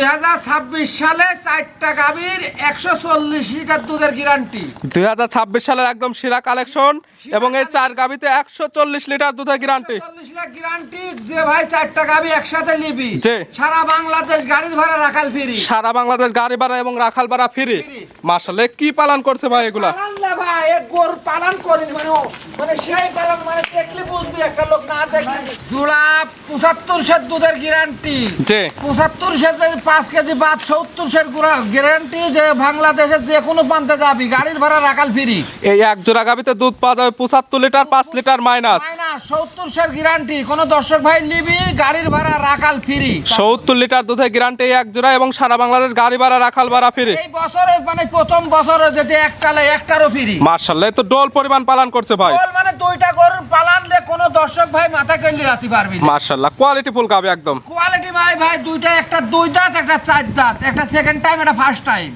2026 সালে 4টা গাভীর 140 লিটার দুধের গ্যারান্টি। 2026 সালের একদম সেরা কালেকশন এবং এই 4 গাভীতে 140 লিটার দুধের গ্যারান্টি। 140 লিটার গ্যারান্টি যে ভাই 4টা গাভী একসাথে নিবি জি। সারা বাংলাদেশ গাড়ির ভাড়া রাখাল ফ্রি। সারা বাংলাদেশ গাড়ি ভাড়া এবং রাখাল ভাড়া ফ্রি। মাশাআল্লাহ, কি পালন করছে ভাই এগুলা? পালন না ভাই, এক গরু পালন করিনি মানে সেই পালন মানে দেখলে বুঝবি, একটা লোক না দেখলে। জোড়া 75 সের দুধের গ্যারান্টি। জি। 75 সের 5 কেজি বাদ 70 সের গ্যারান্টি, যে বাংলাদেশের যে কোনো প্রান্তে যাবি গাড়ির ভাড়া রাখাল ফ্রি। এই এক জোড়া গাভীতে দুধ পাওয়া যাবে 75 লিটার, 5 লিটার মাইনাস। 70 সের গ্যারান্টি, কোন দর্শক ভাই নিবি গাড়ির ভাড়া রাখাল ফ্রি। 70 লিটার দুধের গ্যারান্টি এক জোড়া এবং সারা বাংলাদেশ গাড়ি ভাড়া রাখাল ভাড়া ফ্রি। এই বছরে মানে প্রথম বছরে যদি একটারও ফ্রি। মাশাআল্লাহ, তো ডল পরিমাণ পালন করছে ভাই। বল মানে দুইটা গরুর পালানলে কোন দর্শক ভাই মাথা কেলে রাখতে পারবি না। মাশাআল্লাহ, কোয়ালিটি ফুল গাভী একদম। কোয়ালিটি ভাই দুইটা, একটা 2 দাঁত, একটা 4 দাঁত, একটা সেকেন্ড টাইম, একটা ফার্স্ট টাইম।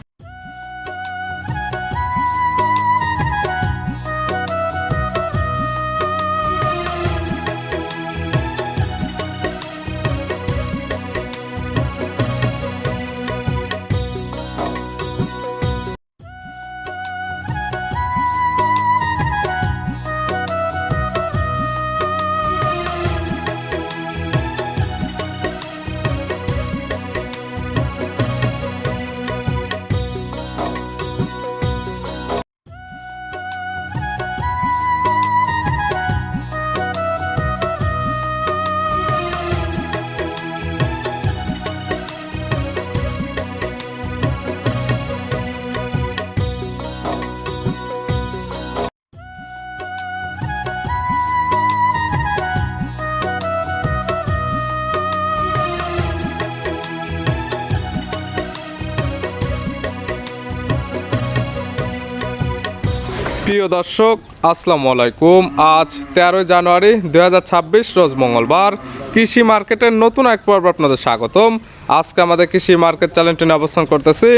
প্রিয় দর্শক, আসসালামু আলাইকুম। আজ 13 জানুয়ারি 2026 রোজ মঙ্গলবার। কৃষি মার্কেটের নতুন এক পর্ব আপনাদের স্বাগতম। আজকে আমাদের কৃষি মার্কেট চ্যানেলটি নিয়ে অবস্থান করতেছি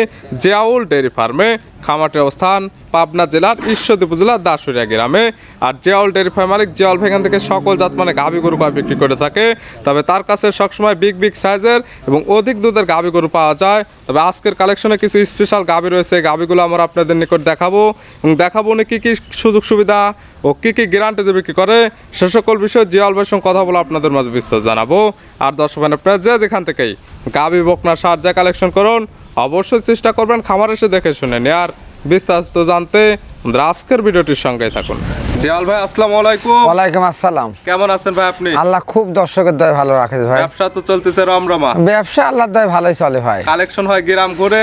জিয়াউল ডেয়ারি ফার্মে। খামারটির অবস্থান পাবনা জেলার ঈশ্বরদী উপজেলার দাসুরিয়া গ্রামে। আর জিয়াউল ডেয়ারি ফার্ম মালিক জিয়াউল ভাই এখান থেকে সকল জাত মানে গাভী গরু বিক্রি করে থাকে। তবে তার কাছে সবসময় বিগ সাইজের এবং অধিক দুধের গাভী গরু পাওয়া যায়। তবে আজকের কালেকশনে কিছু স্পেশাল গাভী রয়েছে, গাভীগুলো আমরা আপনাদের নিকট দেখাবো এবং দেখাবো উনি কী কী সুযোগ সুবিধা ও কী কী গ্যারান্টিতে বিক্রি করে, সে সকল বিষয়ে জিয়াউল ভাইয়ের সঙ্গে কথা বলে আপনাদের মাঝে বিস্তার জানাবো। আর দর্শক আপনারা যেখান থেকেই গাভী বকনা সার যা কালেকশন করুন, অবশ্যই চেষ্টা করবেন খামার এসে দেখে শুনে নিয়ে। আর বিস্তারিত জানতে আমাদের আজকের ভিডিওটির সঙ্গে থাকুন। জিয়াউল ভাই, আসসালামু আলাইকুম। ওয়ালাইকুম আসসালাম। কেমন আছেন ভাই আপনি? আল্লাহ খুব দর্শকের দয় ভালো রাখে ভাই। ব্যবসা তো চলতেছে রমরমা। ব্যবসা আল্লাহর দয় ভালোই চলে ভাই। কালেকশন হয় গ্রাম ঘুরে,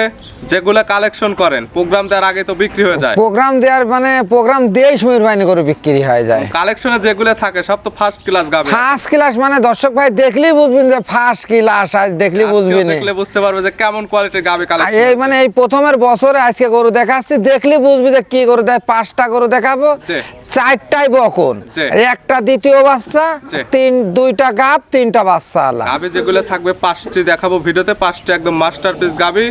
যেগুলো কালেকশন করেন প্রোগ্রাম দেওয়ার আগে তো বিক্রি হয়ে যায়। প্রোগ্রাম দেওয়ার মানে প্রোগ্রাম দিয়েই সময়ের বাইনে করে বিক্রি হয়ে যায়। কালেকশনে যেগুলো থাকে সব তো ফার্স্ট ক্লাস গাবে। ফার্স্ট ক্লাস মানে দর্শক ভাই দেখলেই বুঝবেন যে ফার্স্ট ক্লাস, আজ দেখলেই বুঝবেন, দেখলে বুঝতে পারবে যে কেমন কোয়ালিটির গাবে কালেকশন। এই মানে এই প্রথমের বছরে আজকে গরু দেখাচ্ছি, দেখলে বুঝবি যে কি গরু দেয়। 5টা গরু দেখাবো, 4টাই বকন, একটা দ্বিতীয় বাচ্চা, 2টা গাব, 3টা বাচ্চা আলা গাবি যেগুলো থাকবে 5টি দেখাবো ভিডিওতে। 5টি একদম মাস্টারপিস গাবি।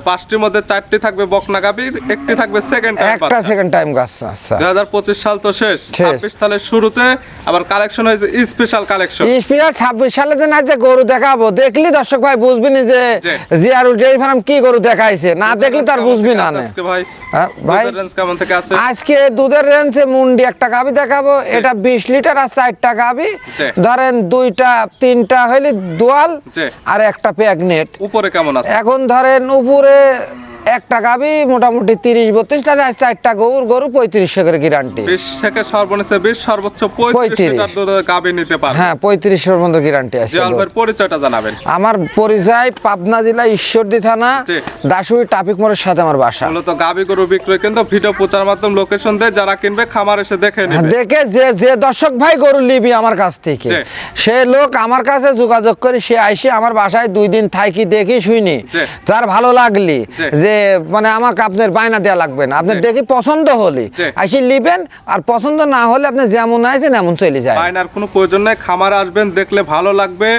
5টির মধ্যে 4টি থাকবে বকনা গাবি, একটি থাকবে সেকেন্ড টাইম বাচ্চা। একটা সেকেন্ড টাইম বাচ্চা। আচ্ছা, 2025 সাল তো শেষ, 26 সালের শুরুতে আবার কালেকশন হয়েছে স্পেশাল কালেকশন। স্পেশাল 26 সালে যে না যে গরু দেখাবো, দেখলি দর্শক ভাই বুঝবিনি যে জিয়াউল ডেয়ারি ফার্ম কি গরু দেখাইছে, না দেখলে তার বুঝবি না। আজকে ভাই ভাই রেঞ্জ কেমন থেকে আছে? আজকে দুধের রেঞ্জে মুন্ডি একটা গাবি দেখাবো, এটা 20 লিটার আর 4টা গাবি। ধরেন 3টা হইলে দোয়াল আর একটা প্যাগনেট। উপরে কেমন আছে? এখন ধরেন উপরে একটা গাবি মোটামুটি 30-32 টাকা, 4টা গরু 3500 করে গ্যারান্টি। 20 থেকে সর্বনিম্ন 20 সর্বোচ্চ 35 লিটার দুধের গাবি নিতে পারবে। হ্যাঁ, 3500 পর্যন্ত গ্যারান্টি আছে। জিয়াউল ভাইয়ের পরিচয়টা জানাবেন। আমার পরিচয় পাবনা জেলা ঈশ্বরদী থানা দাসুরি ট্রাফিক মোড়ের সাথে আমার বাসা। মূলত গাবি গরু বিক্রয় কিন্তু ভিডিও প্রচার মাধ্যম লোকেশন দেয়, যারা কিনবে খামার এসে দেখে নেবে। দেখে যে দর্শক ভাই গরু নিবি আমার কাছ থেকে, সে লোক আমার কাছে যোগাযোগ করে সে আইসে আমার বাসায় 2 দিন থাকি দেখি শুনি, তার ভালো লাগলি যে মানে আমাকে আপনার বায়না দেওয়া লাগবে না, আপনি জি। দেখি পছন্দ হলে জি। আসি নিবেন, আর পছন্দ না হলে আপনি যেমন আছেন এমন চলে যায়। বায়নার কোনো প্রয়োজন নাই, খামারে আসবেন দেখলে ভালো লাগবে।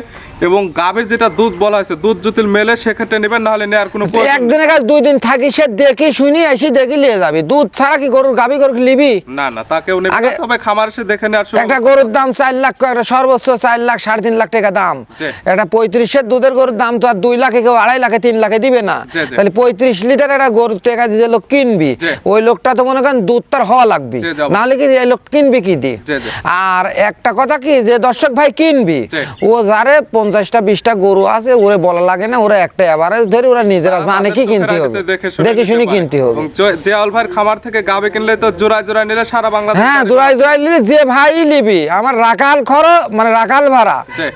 এবং গাভীর যেটা দুধ বলা হয়েছে, দুধ যদি মেলে সেক্ষেত্রে নেবেন, না হলে নেওয়ার কোনো প্রয়োজন নেই। একদিনের কাজ 2 দিন থাকি, সে দেখি শুনি আসি দেখি নিয়ে যাবি। দুধ ছাড়া কি গরুর গাভী গরু লিবি? না না, তা কেউ নেবে না, আগে- তবে খামার এসে দেখে নেওয়ার সময় একটা গরুর দাম 4 লাখ, একটা সর্বোচ্চ 4 লাখ 3.5 লাখ টাকা দাম। জি। একটা 35-এর দুধের গরুর দাম তো আর 2 লাখে কেউ 2.5 লাখে 3 লাখে দিবে না। জি, জি। তাহলে 35 লিটার একটা গরুর টাকা দিয়ে লোক কিনবি, জি। ওই লোকটা তো মনে করেন দুধ তার হওয়া লাগবে, জি, যাবো। নাহলে কি এই লোক কিনবি কি দিয়ে? জি, জি। আর একটা কথা কি, যে দর্শক ভাই কিনবি, জি। ও যারে 50টা 20টা গরু আছে, ওরে বলা লাগে না, ওরা একটা এভারেজ ধরে ওরা নিজেরা জানে কি কিনতে হবে, দেখে শুনে কিনতে হবে। যে আলভাইয়ের খামার থেকে গাভী কিনলে তো জোড়ায় জোড়ায় নিলে সারা বাংলাদেশ হ্যাঁ, জোড়াই জোড়াই নিলে যে ভাই নিবি, আমার রাখাল খরচ মানে রাখাল ভাড়া জি।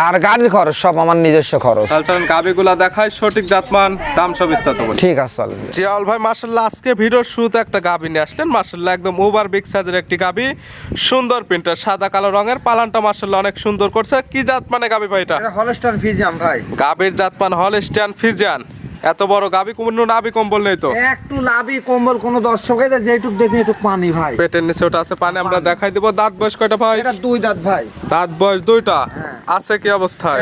আর গাড়ির খরচ সব আমার নিজস্ব খরচ। তাহলে চলুন গাভীগুলা দেখায়, সঠিক জাতমান, দাম সব বিস্তারিত বলি। ঠিক আছে, চলে জিয়াউল ভাই মাশাআল্লাহ আজকে ভিডিওর শুরুতে একটা গাভী নিয়ে আসলেন, মাশাআল্লাহ একদম ওভার বিগ সাইজের একটি গাভী, সুন্দর প্রিন্টার, সাদা কালো রঙের, পালানটা মাশাআল্লাহ অনেক সুন্দর করছে। কি জাত মানে গাভী ভাই এটা? এটা হলস্টাইন ফ্রিজিয়ান ভাই। গাভীর জাতমান হলস্টিয়ান ফ্রিজিয়ান। এত বড় গাভী, কোনো নাভি কম্বল নেই তো? একটু লাভি কম্বল কোন দর্শকের যেটুক দেখি একটু পানি ভাই। পেটের নিচে ওটা আছে পানি, আমরা দেখাই দেব। দাঁত বয়স কয়টা ভাই? এটা 2 দাঁত ভাই। দাঁত বয়স 2টা। হ্যাঁ। আছে কি অবস্থায়?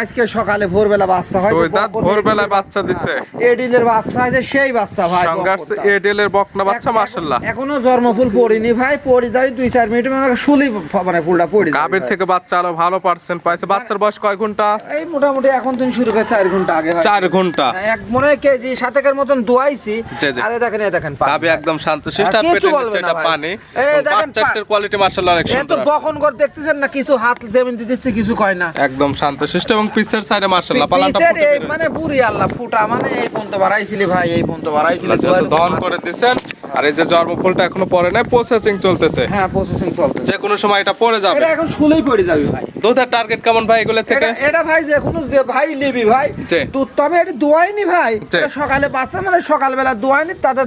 আজকে সকালে ভোরবেলা বাচ্চা হয়। 2 দাঁত ভোরবেলায় বাচ্চা দিছে। এডিলের বাচ্চা আছে, সেই বাচ্চা ভাই। সংঘর্ষ এডেল এর বকনা বাচ্চা মাশাআল্লাহ। এখনো জন্মফুল পড়িনি ভাই, পড়ি যাই 2-4 মিনিট মানে শুলি মানে ফুলটা পড়ি যাবে গাভীর ভাই। থেকে বাচ্চা আরো ভালো পার্সেন্ট পাইছে। বাচ্চার বয়স কয় ঘন্টা? এই মোটামুটি এখন তুমি শুরু করে 4 ঘন্টা আগে হয়। 4 ঘন্টা। এক মনে হয় কেজি 7 মতন দুয়াইছি। জি, জি। আরে দেখেন, এই দেখেন পানি। গাভী একদম শান্তশিষ্ট, আর আর কিচ্ছু পেটের বলবে নিচে না এটা ভাই। পানি। এই এবং দেখেন বাচ্চাটার কোয়ালিটি মাশাআল্লাহ অনেক এ তো সুন্দর। বকন করে দেখতেছেন না, কিছু হাত জমিন দিতেছে, কিছু কয় না। একদম শান্তশিষ্ট এবং পিছের সাইডে মাশাআল্লাহ পালানটা পিছের ফুটে এই বের হয়েছে। মানে বুড়ি আল্লাহ ফুটা মানে এই পর্যন্ত বাড়াইছিলি ভাই, এই পর্যন্ত বাড়াইছিলি। যেহেতু দহন করে দিয়েছেন, আর এই যে জন্মফুলটা এখনো পড়ে নাই, প্রসেসিং চলতেছে, হ্যাঁ, প্রসেসিং চলছে। যে কোনো সময় এটা পড়ে যাবে। এটা এখন শুলেই পড়ে যাবে ভাই। দুধের টার্গেট কেমন ভাই এগুলো থেকে? এটা ভাই যে কোনো যে ভাই নিবি ভাই, জি। দুধ তো আমি এটা দোয়াইনি ভাই। জি। এটা সকালে বাচ্চা মানে সকালবেলা দোয়াইনি, তাতে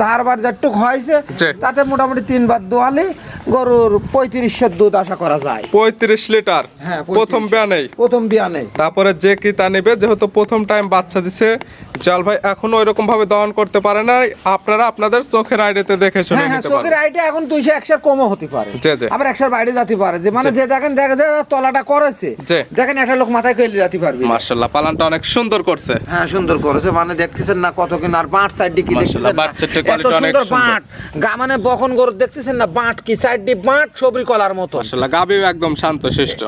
ধারবার যেটুক হয়েছে, জি। তাতে মোটামুটি 3 বার দোয়ালে গরুর 35-এর দুধ আশা করা যায়। 35 লিটার হ্যাঁ, 35 প্রথম বিয়ানেই। প্রথম বিয়া নেই। তারপরে যে কি তা নেবে, যেহেতু প্রথম টাইম বাচ্চা দিছে, জাল ভাই এখনো ওইরকম ভাবে দহন করতে পারে না। আপনারা আপনাদের চোখের আইডিতে দেখে শুনে হ্যাঁ, নিতে চোখের পারেন। আইডিয়া এখন 200-100 কমও হতে পারে, জি, জি। আবার 100 বাইরে যেতে পারে। যে মানে জি। যে দেখেন তলাটা করেছে, জি। দেখেন একটা লোক মাথায় কেলে যেতে পারবে। মাশাআল্লাহ পালানটা অনেক সুন্দর করছে। হ্যাঁ, সুন্দর করেছে, মানে দেখতেছেন না কত কিনা, আর বাঁট সাইড কি মাশাআল্লাহ, দেখতেছেন না? বাঁট সাইডের এত quality অনেক সুন্দর সুন্দর। বাঁট, মানে বকন গরু দেখতেছেন না, বাঁট কি সাইড দি বাঁট সবরি কলার মতো। মাশাআল্লাহ গাভীও একদম শান্তশিষ্ট।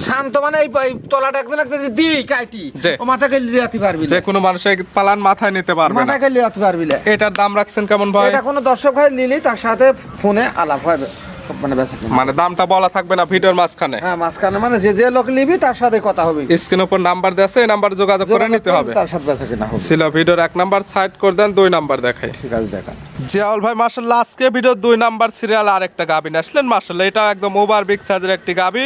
শান্ত মানে এই তলাটা একজন একজন দি কাটি, জি। ও মাথা কেলে যেতে পারবি না, যে কোনো মানুষের পালান মাথায় নিতে পারবে না। মাথা কেলে যেতে পারবি না। এটার দাম রাখছেন কেমন ভাই? এটা কোনো দর্শক ভাই নিলি তার সাথে ফোনে আলাপ হবে, মানে বেচা কিনা। মানে দামটা বলা থাকবে না ভিডিওর মাঝখানে? হ্যাঁ, মাঝখানে মানে যে লোক নিবি তার সাথে কথা হবে, স্ক্রিনের উপর নাম্বার দেওয়া আছে, এই নাম্বার যোগাযোগ করে নিতে হবে। তার সাথে বেচা কিনা হবে। ছিল ভিডিওর 1 নাম্বার, সাইড করে দেন 2 নাম্বার দেখাই। ঠিক আছে, দেখান। জিয়াউল ভাই মাশাআল্লাহ আজকে ভিডিও 2 নাম্বার সিরিয়াল আরেকটা গাভী নিয়ে আসলেন, মাশাআল্লাহ এটা একদম ওভার বিগ সাইজের একটি গাভী,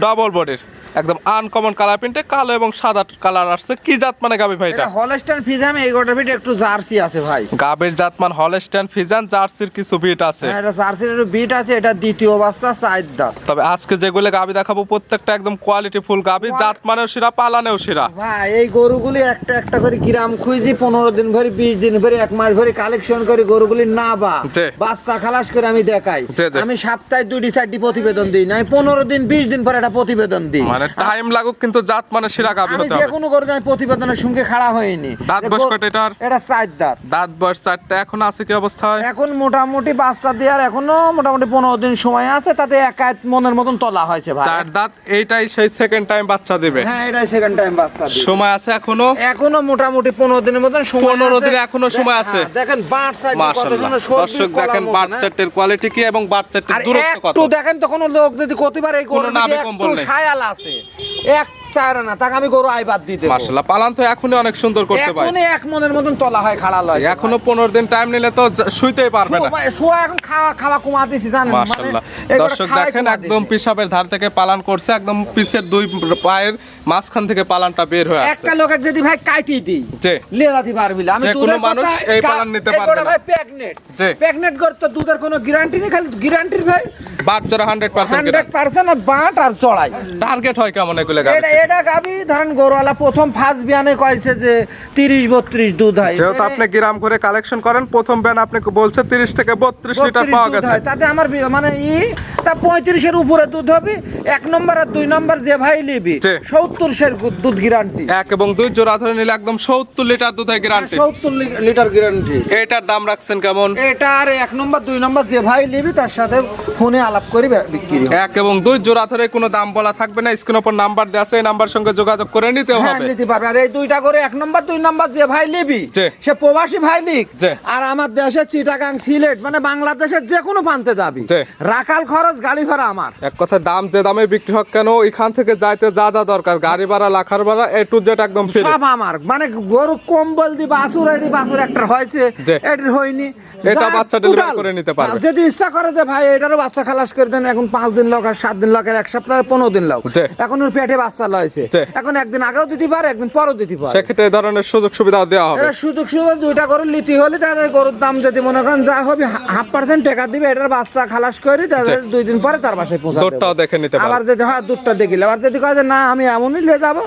ডবল বডির, একদম আনকমন কালার প্রিন্টে, কালো এবং সাদা কালার আসছে। কি জাত মানে গাভী ভাই এটা? এটা হলস্টাইন ফ্রিজিয়ান, এই গোটা ভিতরে একটু জার্সি আছে ভাই। গাভীর জাতমান হলস্টাইন ফ্রিজিয়ান, জার্সির কিছু বিট আছে। হ্যাঁ, এটা জার্সির একটু বিট আছে, এটা দ্বিতীয় বাচ্চা, 4 দাঁত। তবে আজকে যেগুলো গাভী দেখাবো প্রত্যেকটা একদম কোয়ালিটি ফুল গাভী, জাত মানেও সেরা, পালানেও সেরা। ভাই এই গরুগুলি একটা একটা করে গ্রাম খুঁজি 15 দিন ভরে, 20 দিন ভরে, 1 মাস ভরে কালেকশন করে গরুগুলি না জি। বাচ্চা খালাস করে আমি দেখাই। জি, জি। আমি সপ্তাহে 2-4টি প্রতিবেদন দিই না, আমি 15 দিন 20 দিন পরে একটা প্রতিবেদন দিই। মানে টাইম লাগুক, কিন্তু জাত মানে সেরা গাভী আমি হতে যে হবে। কোনো গরু আমি প্রতিবেদনের সঙ্গে খাড়া হইনি। দাঁত বয়স কয়টা এটার? এটা 4 দাঁত। দাঁত বয়স 4টা, এখন আছে কি অবস্থায়? এখন মোটামুটি বাচ্চা দেওয়ার এখনো মোটামুটি 15 দিন সময় আছে, তাতে একাত মনের মতন তলা হয়েছে ভাই। 4 দাঁত, এইটাই সেই সেকেন্ড টাইম বাচ্চা দেবে। হ্যাঁ, এটাই সেকেন্ড টাইম বাচ্চা দিবে। সময় আছে এখনো? এখনো মোটামুটি 15 দিনের মতন সময় 15 আছে। দিনে এখনো সময় আছে। হ্যাঁ, দেখেন বাট সাইড কত মাশাআল্লাহ সুন্দর সবজি দর্শক কলার দেখেন মতো, বাচ্চাটির কোয়ালিটি কি এবং বাচ্চাটির আর দূরত্ব কত। একটু দেখেন তো কোনো লোক যদি কতবার এই কোনো গরু নাভি একটু কম্বল নেই। ছায়াল আছে, এক চায়রা না, তাকে আমি গরু আইবাদ দিতে দেব। মাশাআল্লাহ পালান তো এখনই অনেক সুন্দর করতে ভাই। এখনই 1 মনের মতন তলা হয় খাড়া লয়। এখনো 15 দিন টাইম নিলে তো শুইতেই পারবে না। শোয়া এখন খাওয়া কমা দিছি জানেন, মানে মাশাআল্লাহ এই গরু দর্শক খাওয়াই দেখেন কমা একদম দিছি। পিশাবের ধার থেকে পালান করছে, একদম পিছের 2 পায়ের মাঝখান থেকে পালানটা বের হয়ে আসছে। একটা লোকের যদি ভাই কাটি দিই জি। লিয়ে যাতে পারবি না। আমি যে কোনো দূরের মানুষ কথা, এই পালান নিতে এই পারবে গরুটা না। ভাই প্রেগনেন্ট। জি। প্রেগনেন্ট গরু তো দুধের কোনো গ্যারান্টি নেই, খালি গ্যারান্টির ভাই বাচ্চারা 100% গ্যারান্টি। 100% আর বাট আর চড়াই। টার্গেট হয় কেমন এগুলো এটা গাবি ধরেন গরুওয়ালা প্রথম ফার্স্ট বিয়ানে কইছে যে 30-32 দুধ হয়। যেহেতু আপনি গ্রাম করে কালেকশন করেন, প্রথম ব্যান আপনি বলছে 30 থেকে 32 লিটার পাওয়া গেছে। তাতে আমার মানে তা 35 এর উপরে দুধ হবে। 1 নম্বর আর 2 নম্বর যে ভাই লিবি 70 এর দুধ গ্যারান্টি। 1 এবং 2 জোড়া ধরে নিলে একদম 70 লিটার দুধের গ্যারান্টি। 70 litre guarantee. এটার দাম রাখছেন কেমন? এটা আর 1 নম্বর 2 নম্বর যে ভাই লিবি তার সাথে ফোনে আলাপ করে বিক্রি হবে। 1 এবং 2 জোড়া ধরে কোনো দাম বলা থাকবে না, স্ক্রিনের উপর নাম্বার দেওয়া আছে, এই নাম্বার সঙ্গে যোগাযোগ করে নিতে হ্যাঁ, হবে। নিতে পারবে। আর এই দুইটা করে 1 নম্বর 2 নম্বর যে ভাই লিবি জি। সে প্রবাসী ভাই লিখ। জি। আর আমার দেশে চিটাগাং সিলেট মানে বাংলাদেশের যে কোনো প্রান্তে যাবি, জি। রাখাল খরচ গাড়ি ভাড়া আমার। এক কথা দাম যে দামে বিক্রি হোক কেন, এখান থেকে যাইতে যা যা দরকার গাড়ি ভাড়া, লাখার ভাড়া, এ টু জেড একদম ফ্রি। সব আমার। মানে গরু কম্বল দি বাছুর এডি বাছুর একটা হয়েছে, জি। এটির হয়নি, এটা যা বাচ্চা ডেলিভারি total। করে নিতে পারবে। যদি ইচ্ছা করে যে ভাই এটারও বাচ্চা খালাস করে দেন, এখন 5 দিন লোক আর 7 দিন লোক আর 1 সপ্তাহ 15 দিন লোক, জি। এখন ওর পেটে বাচ্চা লয়েছে, জি। এখন একদিন আগেও দিতে পারে একদিন পরেও দিতে পারে। সেক্ষেত্রে এই ধরনের সুযোগ সুবিধা দেওয়া হবে। এটা সুযোগ সুবিধা দুইটা করে লিতি হলে তাদের গরুর দাম যদি মনে করেন যা হবে 0.5% টাকা দিবে, এটার বাচ্চা খালাস করে তাদের 2 দিন পরে তার বাসায় পৌঁছা দেব। দুধটাও দেখে নিতে পারবে। আবার যদি হয় দুধটা দেখিলে, আবার যদি কয় যে না আমি এমনই নিয়ে যাব,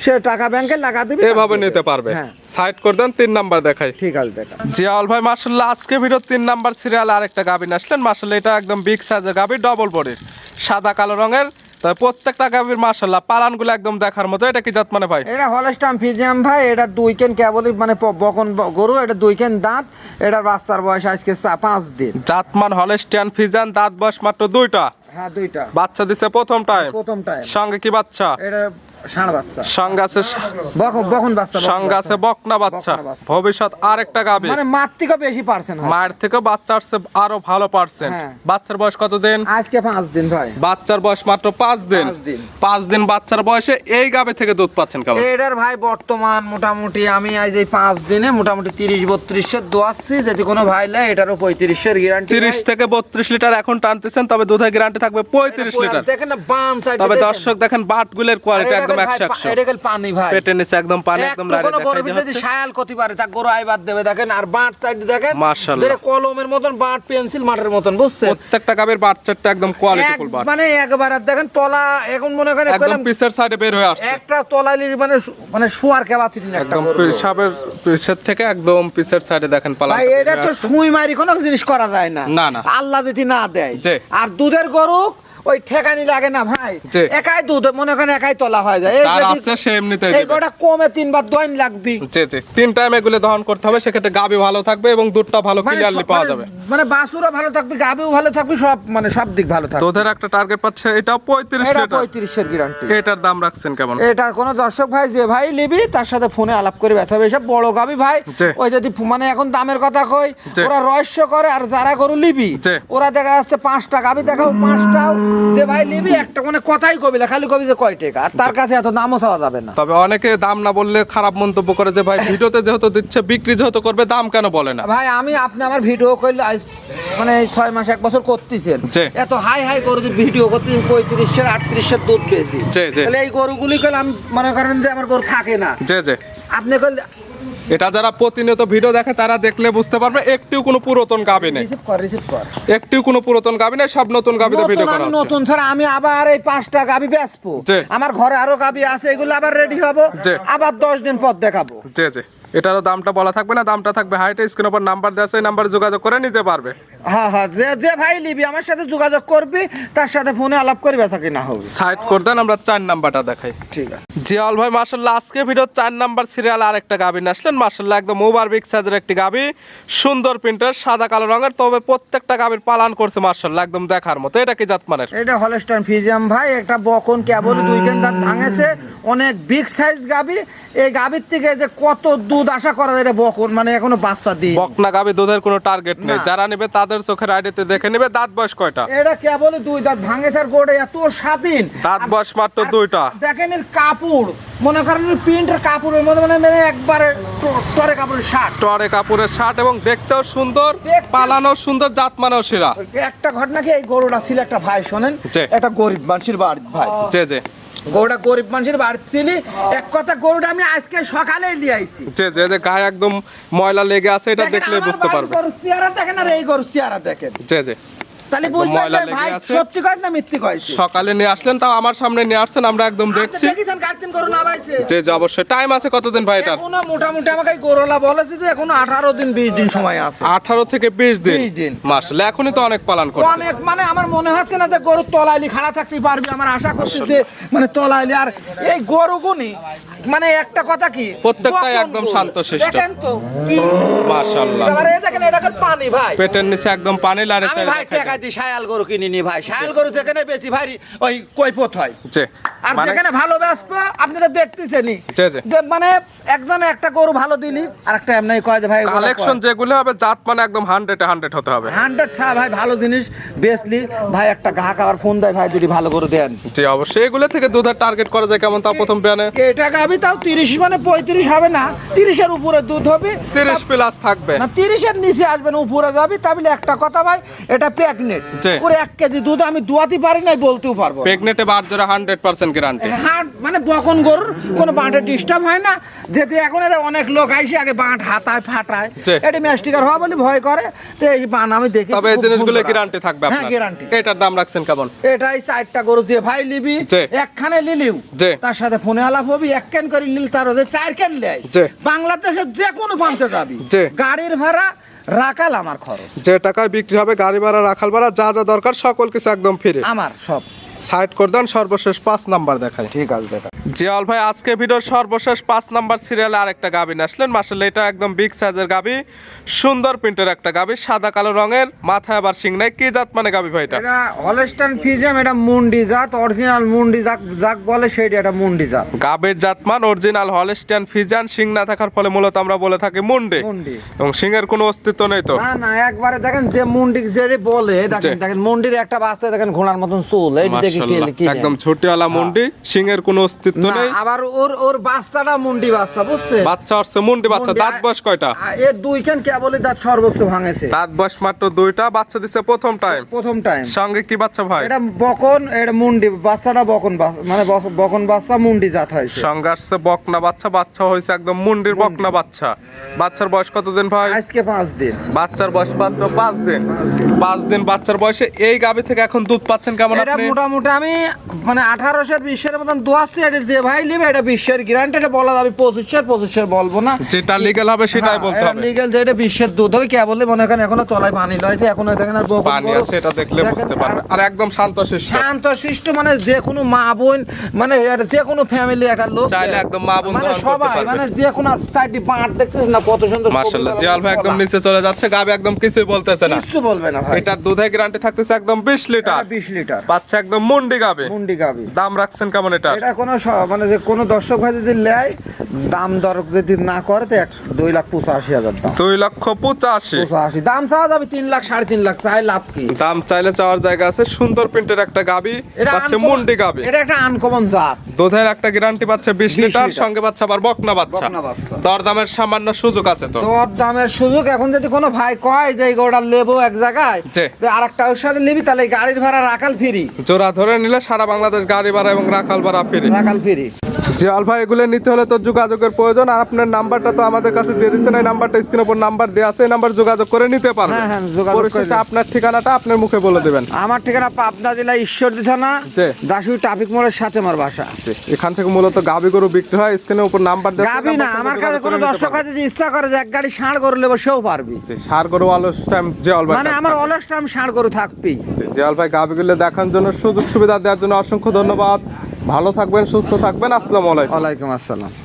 সে টাকা ব্যাংকে লাগা দিবে, এভাবে নিতে পারবে। হ্যাঁ। সাইড করে দেন, 3 নাম্বার দেখাই। ঠিক আছে দেখা। জিয়াউল ভাই মাশাআল্লাহ আজকে ভিডিও 3 নাম্বার সিরিয়াল আরেকটা গাভী আসলেন। মাশাআল্লাহ এটা একদম বিগ সাইজের গাভী, ডবল বডির, সাদা কালো রঙের। তবে প্রত্যেকটা গাভীর মাশাআল্লাহ পালানগুলো একদম দেখার মতো। এটা কি জাত মানে ভাই? এটা হলস্টাইন ফ্রিজিয়ান ভাই। এটা 2 কেন কেবলই মানে বকন গরু, এটা 2 কেন দাঁত। এটা বাচ্চার বয়স আজকে 5 দিন। জাতমান হলস্টিয়ান ফ্রিজিয়ান, দাঁত বয়স মাত্র 2টা। হ্যাঁ 2টা। বাচ্চা দিছে প্রথম টাইম। প্রথম টাইম। সঙ্গে কি বাচ্চা? এটা ষাঁড় বাচ্চা। সঙ্গে আছে বকন বাচ্চা। সঙ্গে আছে বকনা বাচ্চা। বকনা বাচ্চা। ভবিষ্যৎ আরেকটা গাভী, মানে মার থেকে বেশি পার্সেন্ট হয়। মায়ের থেকে বাচ্চা আসছে আরো ভালো পার্সেন্ট। হ্যাঁ। বাচ্চার বয়স কত দিন? আজকে 5 দিন ভাই। বাচ্চার বয়স মাত্র 5 দিন। 5 দিন। 5 দিন বাচ্চার বয়সে এই গাভী থেকে দুধ পাচ্ছেন কেমন? এটার ভাই বর্তমান মোটামুটি আমি আজ এই 5 দিনে মোটামুটি 30-32 এর দোয়াচ্ছি। যদি কোনো ভাই লাই এটারও 35 এর গ্যারান্টি। 30 থেকে 32 লিটার এখন টানতেছেন, তবে দুধের গ্যারান্টি থাকবে 35 লিটার। দেখেন না বাম সাইড। তবে দর্শক দেখেন বাটগুলের কোয়ালিটি একদম 100। এটা গেল পানি ভাই। পেটের নিচে একদম পানি, একদম লাড়ি কোনো গরু দেখাই যদি শায়াল করতে পারে তা গরু আইবার দেবে। দেখেন আর বাট সাইড দেখেন, মাশাআল্লাহ। যেটা কলমের মতন বাট, পেন্সিল মাঠের মতন, বুঝছেন? প্রত্যেকটা গাভীর বাচ্চাটা একদম কোয়ালিটিফুল বাট। মানে একবার আর দেখেন তলা এখন মনে করেন একদম পিসের সাইডে বের হয়ে আসছে। একটা তলালির মানে শোয়ার ক্যাপাসিটি না একটা একদম গরু। পিসাবের পিসের থেকে একদম পিসের সাইডে দেখেন পালা। ভাই এটা তো সুই মারি কোনো জিনিস করা যায় না। না, না। আল্লাহ যদি না দেয়। জি। আর দুধের গরু ওই ঠেকানি লাগে না ভাই। জি। একাই দুধ মনে করেন একাই তোলা হয়ে যায়। যার আছে সে এমনিতেই এই দিবে। গোটা কমে 3 বার দোয়াইন লাগবে। জি জি, 3 টাইম এগুলো দহন করতে হবে, সেক্ষেত্রে গাভী ভালো থাকবে এবং দুধটা ভালো ক্লিয়ারলি পাওয়া যাবে। মানে বাছুরও ভালো থাকবে, গাবিও ভালো থাকবে, সব মানে সব দিক ভালো থাকবে। দুধের একটা টার্গেট পাচ্ছে, এটা 35 এটা লিটার। 35 এর গ্যারান্টি। এটার দাম রাখছেন কেমন? এটা কোন দর্শক ভাই যে ভাই লিবি তার সাথে ফোনে আলাপ করে ব্যথা হবে। এসব বড় গাবি ভাই, জি। ওই যদি মানে এখন দামের কথা কই, জি। ওরা রহস্য করে। আর যারা গরু লিবি জি। ওরা দেখা যাচ্ছে 5টা গাবি দেখাও, 5টাও যে ভাই লিবি একটা মানে কথাই কবি না, খালি কবি যে কয় টাকা। আর তার কাছে এত দামও চাওয়া যাবে না। তবে অনেকে দাম না বললে খারাপ মন্তব্য করে যে ভাই ভিডিওতে যেহেতু দিচ্ছে, বিক্রি যেহেতু করবে, দাম কেন বলে না? ভাই আপনি আমার ভিডিও করলে মানে 6 মাস 1 বছর করতেছেন, জি। এত হাই হাই গরু যদি ভিডিও করতে 35 এর 38 এর দুধ পেয়েছি, জি, জি। তাহলে এই গরুগুলি করলে আমি মনে করেন যে আমার গরু থাকে না। জি জি, আপনি করলে এটা যারা প্রতিনিয়ত ভিডিও দেখে তারা দেখলে বুঝতে পারবে একটিও কোনো পুরাতন গাভী নেই। রিসিভ কর। একটিও কোনো পুরাতন গাভী নেই, সব নতুন গাভীতে ভিডিও করা হচ্ছে। নতুন ছাড়া আমি আবার এই 5টা গাবি বেচবো। জি। আমার ঘরে আরো গাবি আছে, এগুলো আবার রেডি হবো, জি। আবার 10 দিন পর দেখাবো। জি জি, এটারও দামটা বলা থাকবে না, দামটা থাকবে হাইটে। স্ক্রিনের উপর নাম্বার দেওয়া আছে, এই নাম্বারে যোগাযোগ করে নিতে পারবে। হ্যাঁ হ্যাঁ, যে ভাই লিবি আমার সাথে যোগাযোগ করবি, তার সাথে ফোনে আলাপ করে বেচা কিনা হবে। সাইড করে দেন, আমরা 4 নাম্বারটা দেখাই। ঠিক আছে। জিয়াউল ভাই মাশাআল্লাহ আজকে ভিডিও 4 নাম্বার সিরিয়াল আরেকটা গাভী আসলেন। মাশাআল্লাহ একদম ওভার বিগ সাইজের একটি গাভী, সুন্দর প্রিন্টের, সাদা কালো রঙের। তবে প্রত্যেকটা গাভীর পালন করছে মাশাআল্লাহ একদম দেখার মতো। এটা কি জাত মানের? এটা হলস্টাইন ফ্রিজিয়ান ভাই। একটা বকন কেবল 2 কেন দাঁত ভাঙেছে, অনেক বিগ সাইজ গাভী। এই গাভীর থেকে যে কত দুধ আশা করা যায়, এটা বকন মানে এখনো বাচ্চা দিই। বকনা গাভী দুধের কোনো টার্গেট নেই, না। যারা নেবে তাদের চোখের আইডিতে দেখে নেবে। দাঁত বয়স কয়টা? এটা কেবল 2 দাঁত ভাঙেছে, আর গোড়ে এত স্বাধীন। দাঁত বয়স মাত্র আর 2টা। দেখেন এর কাপড়, মনে করেন প্রিন্টের কাপড়ের মধ্যে মানে একবারে টরে কাপড়ের শার্ট। টরে কাপড়ের শার্ট এবং দেখতেও সুন্দর, পালানো সুন্দর, জাত মানেও সেরা। একটা ঘটনা কি, এই গরুটা ছিল একটা ভাই, শোনেন, জি। একটা গরিব মানুষের বাড়ি ভাই। জি জি, গরুটা গরিব মানুষের বাড়ি ছিলি, এক কথা গরুটা আমি আজকে সকালেই নিয়ে আইছি। যে গায়ে একদম ময়লা লেগে আছে, এটা দেখলে বুঝতে পারবে। গরুর চেহারা দেখেন আর এই গরুর চেহারা দেখেন, যে তাহলে বুঝবেন ময়লা যে লেগে ভাই আছে। সত্যি কয় না মিথ্যে কইছে। সকালে নিয়ে আসলেন, তাও আমার সামনে নিয়ে আসছেন, আমরা একদম দেখছি। দেখেছেন কাটতেন গরু না ভাইছে? যে অবশ্যই। টাইম আছে কতদিন ভাই এটার? এখনো মোটামুটি আমাকে এই গরুলা বলেছে যে এখনো 18 দিন 20 দিন সময় আছে। 18 থেকে 20 দিন। 20 দিন। মাশাআল্লাহ, এখনই তো অনেক পালন করছে। অনেক, মানে আমার মনে হচ্ছে না যে গরু তলাইলি খাড়া থাকতে পারবে। আমার আশা করছি যে মানে তলাইলি। আর এই গরুগুনি মানে একটা কথা কি, প্রত্যেকটাই বকন একদম গরু। শান্তশিষ্ট। দেখেন তো কি মাশাআল্লাহ। এবারে এই দেখেন এটা পানি ভাই। পেটের নিচে একদম পানি লারে আমি ভাই টাকা দিই শায়াল গরু কিনিনি ভাই। শায়াল গরু যেখানে বেশি ভাই ওই কৈফত হয়। যে আর মানে যেখানে ভালো ব্যস্ত আপনারা দেখতেছেনই যে। যে মানে একজনে একটা গরু ভালো দিলি আর একটা এমনি কয় যে ভাই কালেকশন যেগুলো হবে জাত মানে একদম 100 হতে হবে। 100 ছাড়া ভাই ভালো জিনিস বেচলি ভাই একটা গ্রাহক আবার ফোন দেয় ভাই যদি ভালো করে দেন। জি অবশ্যই। এগুলো থেকে দুধের টার্গেট করা যায় কেমন, তাও প্রথম বিয়ানে? এটা গাবি তাও 30 মানে 35 হবে না, 30 এর উপরে দুধ হবে। 30 প্লাস থাকবে না 30 এর নিচে আসবে না, উপরে যাবি। তাহলে একটা কথা ভাই, এটা প্রেগনেন্ট জি। পুরো 1 কেজি দুধ আমি দুয়াতে পারি নাই, বলতেও পারবো। প্রেগনেটে বার জোড়া 100% গ্যারান্টি। হাট মানে বকন গরুর কোনো বাঁটে ডিস্টার্ব হয় না। যেতে এখন এর অনেক লোক আইসে আগে বাঁট হাতায় ফাটায়, জি। এটা ম্যাস্টিকার হওয়া বলে ভয় করে। তো এই বান আমি দেখি তবে এই জিনিসগুলো গ্যারান্টি থাকবে হ্যাঁ আপনার। গ্যারান্টি। এটার দাম রাখছেন কেমন? এটাই 4টা গরু দিয়ে ভাই লিবি, জি। একখানে লিলিও জি। তার সাথে ফোনে আলাপ হবি, এক ক্যান করে নিল তার যে 4 ক্যান লেয়। জি। বাংলাদেশে যে কোনো প্রান্তে যাবি, জি। গাড়ির ভাড়া রাখাল আমার খরচ, যে টাকায় বিক্রি হবে গাড়ি ভাড়া, রাখাল ভাড়া, যা যা দরকার সকল কিছু একদম ফ্রি। আমার সব। সাইড করে দেন, সর্বশেষ 5 নাম্বার দেখায়। ঠিক আছে দেখা। জিয়াল ভাই আজকে ভিডিওর সর্বশেষ 5 নাম্বার সিরিয়ালে আরেকটা গাবি আসলেন। মাশাআল্লাহ, এটা একদম বিগ সাইজের গাবি, সুন্দর প্রিন্টের একটা গাবি, সাদা কালো রঙের, মাথায় আবার শিং নাই। কি জাত মানে গাবি ভাই এটা? এটা হলস্টাইন ফ্রিজিয়ান, এটা মুন্ডি জাত, অরিজিনাল মুন্ডি জাত যাক বলে সেইটা, এটা মুন্ডি জাত। গাবির জাতমান অরিজিনাল হলস্টাইন ফ্রিজিয়ান, শিং না থাকার ফলে মূলত আমরা বলে থাকি মুন্ডি। মুন্ডি। এবং শিংয়ের কোনো অস্তিত্ব নেই তো? না না, একবারে দেখেন যে মুন্ডি যে বলে, দেখেন জি। দেখেন মুন্ডির একটা বাচ্চা দেখেন ঘোড়ার মতন চুল, এই দেখি মাশাআল্লাহ, কি একদম ছোটিওয়ালা মুন্ডি, শিংয়ের কোনো অস্তিত্ব না, নেই। আবার ওর বাচ্চাটা মুন্ডি বাচ্চা, বুঝছেন? বাচ্চা হচ্ছে মুন্ডি বাচ্চা। মুন্ডি, দাঁত বয়স কয়টা? এর 2 কেন কেবলই দাঁত সর্বোচ্চ ভাঙেছে। দাঁত বয়স মাত্র 2টা, বাচ্চা দিছে প্রথম টাইম। প্রথম টাইম। সঙ্গে কি বাচ্চা ভাই? এটা বকন, এটা মুন্ডি বাচ্চাটা বকন মানে বকন বাচ্চা মুন্ডি জাত হয়েছে। সঙ্গে আসছে বকনা বাচ্চা, বাচ্চা হয়েছে একদম মুন্ডির বকনা বাচ্চা। বাচ্চার বয়স কতদিন ভাই? আজকে 5 দিন। বাচ্চার বয়স মাত্র 5 দিন। 5 দিন বাচ্চার বয়সে এই গাবি থেকে এখন দুধ পাচ্ছেন কেমন এটা আপনি? মোটামুটি আমি মানে 1800 20 এর মতন দোয়াচ্ছি। এটা যে ভাই নেবে এটা 20 এর গ্যারান্টি, এটা বলা যাবে 25 এর বলবো না। যেটা লিগ্যাল হবে সেটাই বলতে হবে। লিগ্যাল যেটা 20 এর দুধ হবে, কে বললে মনে করেন এখনো তলায় পানি লয়েছে, এখনো দেখেন আর বকন পানি গরু। আছে, এটা দেখলে দেখেন, বুঝতে পারবে। আর একদম শান্তশিষ্ট। শান্তশিষ্ট, মানে যে কোনো মা বোন, মানে যে কোনো ফ্যামিলি একটা লোক চাইলে একদম মা বোন মানে দহন করতে সবাই, পারবে। মানে যে কোনো চারটি বাঁট দেখতেছেন না কত সুন্দর। মাশাআল্লাহ, জিয়াল ভাই একদম নিচে চলে যাচ্ছে, গাবি একদম কিছুই বলতেছে না। কিচ্ছু বলবে না ভাই। এটার দুধের গ্যারান্টি থাকতেছে একদম 20 লিটার। 20 লিটার বাচ্চা একদম মুন্ডি গাবি। মুন্ডি গাবি। দাম রাখছেন কেমন এটা? এটা কোনো মানে যে কোনো দর্শক ভাই যদি নেয়, দাম দর যদি না করে তো 2,85,000 দাম। 2,85,000। 85 দাম চাওয়া যাবে 3 লাখ 3.5 লাখ, চাই লাভ কি? দাম চাইলে চাওয়ার জায়গা আছে। সুন্দর প্রিন্টের একটা গাবি পাচ্ছে, মুন্ডি গাবি। এটা একটা আনকমন জাত। দুধের একটা গ্যারান্টি পাচ্ছে 20 লিটার, লিটার। সঙ্গে পাচ্ছে আবার বকনা বাচ্চা। বকনা বাচ্চা। দরদামের সামান্য সুযোগ আছে তো? তোর দামের সুযোগ এখন যদি কোনো ভাই কয় যে এই গরুটা লেবো এক জায়গায়, জি। যে আরেকটা ওর সাথে নিবি, তাহলে এই গাড়ির ভাড়া রাখাল ফ্রি। জোড়া ধরে নিলে সারা বাংলাদেশ গাড়ি ভাড়া এবং রাখাল ভাড়া ফ্রি। রাখাল ফ্রি। জিয়াল ভাই এগুলো নিতে হলে তো যোগাযোগের প্রয়োজন। আর আপনার নাম্বারটা তো আমাদের কাছে দিয়ে দিচ্ছেন, এই নাম্বারটা স্ক্রিনের উপর নাম্বার দেওয়া আছে, এই নাম্বার যোগাযোগ করে নিতে পারবেন। হ্যাঁ, হ্যাঁ, যোগাযোগ করে পরিশেষে নিন। আপনার ঠিকানাটা আপনার মুখে বলে দেবেন। আমার ঠিকানা পাবনা জেলা ঈশ্বরদী থানা, জি। দাসুই ট্রাফিক মোড়ের সাথে আমার বাসা। এখান থেকে মূলত গাবি গরু বিক্রি হয়। স্ক্রিনের উপর নাম্বার দেওয়া আছে, গাবি না, নাম্বার আমার থেকে কাছে যোগাযোগ কোনো করে নিতে দর্শক পারবেন। যদি ইচ্ছা করে যে এক গাড়ি ষাঁড় গরু নেবো, সেও পারবি। জি, সার গরু অলস টাইম জিয়াল ভাই। মানে আমার অলস টাইম ষাঁড় গরু থাকবি। জিয়াল ভাই গাবিগুলো দেখার জন্য, সুযোগ সুবিধা দেওয়ার জন্য অসংখ্য ধন্যবাদ। ভালো থাকবেন, সুস্থ থাকবেন। আসসালামু আলাইকুম। ওয়ালাইকুম আসসালাম।